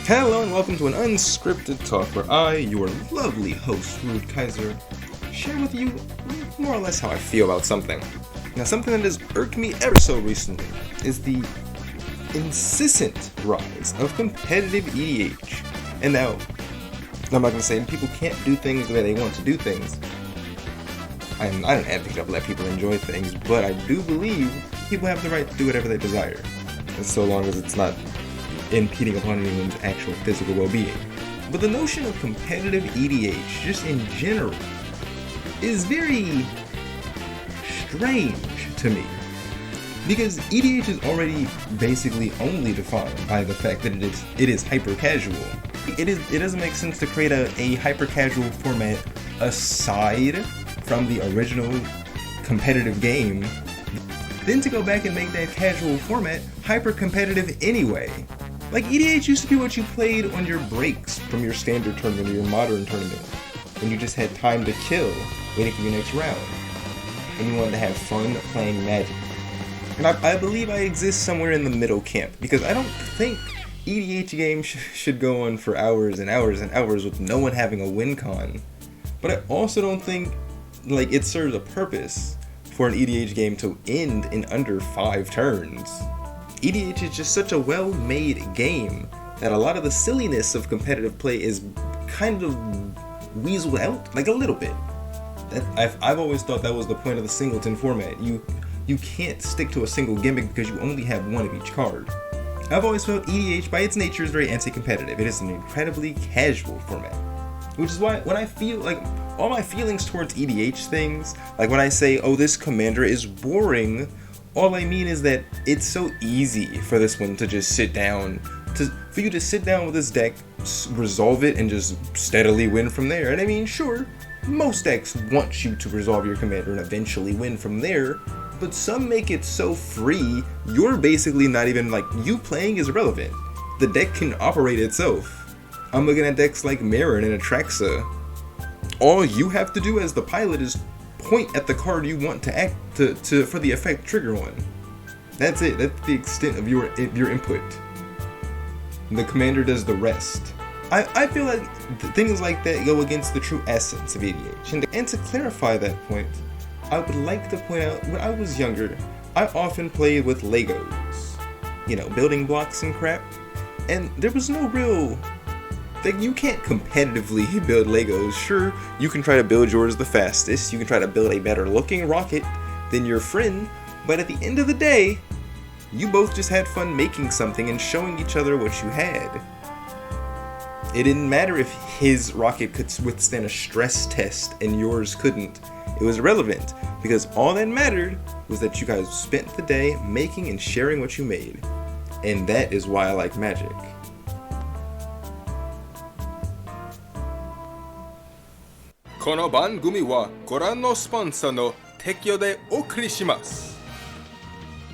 Hello and welcome to an unscripted talk where I, your lovely host, Kaiser, share with you more or less how I feel about something. Now, something that has irked me ever so recently is the incessant rise of competitive EDH. And now, I'm not going to say people can't do things the way they want to do things. I don't advocate of let people enjoy things, but I do believe people have the right to do whatever they desire, so long as it's not impeding upon anyone's actual physical well-being. But the notion of competitive EDH, just in general, is very strange to me. Because EDH is already basically only defined by the fact that it is hyper-casual. It doesn't make sense to create a hyper-casual format aside from the original competitive game, then to go back and make that casual format hyper-competitive anyway. Like, EDH used to be what you played on your breaks from your standard tournament or your modern tournament, when you just had time to kill, waiting for your next round, and you wanted to have fun playing Magic. And I believe I exist somewhere in the middle camp, because I don't think EDH games should go on for hours and hours and hours with no one having a win con. But I also don't think it serves a purpose for an EDH game to end in under 5 turns. EDH is just such a well-made game that a lot of the silliness of competitive play is kind of weaseled out, like a little bit. I've always thought that was the point of the singleton format. You can't stick to a single gimmick because you only have one of each card. I've always felt EDH by its nature is very anti-competitive. It is an incredibly casual format. Which is why when I feel like all my feelings towards EDH things, like when I say, oh, this commander is boring, all I mean is that it's so easy for this one to just for you to sit down with this deck, resolve it, and just steadily win from there. And I mean, sure, most decks want you to resolve your commander and eventually win from there, but some make it so free, you're basically not even, you playing is irrelevant. The deck can operate itself. I'm looking at decks like Marin and Atraxa. All you have to do as the pilot is point at the card you want to act for the effect trigger on. That's it. That's the extent of your input. The commander does the rest. I feel like things like that go against the true essence of EDH. And to clarify that point, I would like to point out, when I was younger, I often played with Legos. Building blocks and crap. And there was no real... you can't competitively build Legos. Sure, you can try to build yours the fastest, you can try to build a better looking rocket than your friend, but at the end of the day, you both just had fun making something and showing each other what you had. It didn't matter if his rocket could withstand a stress test and yours couldn't. It was irrelevant, because all that mattered was that you guys spent the day making and sharing what you made. And that is why I like Magic. この番組はご覧のスポンサーの提供でお送りします。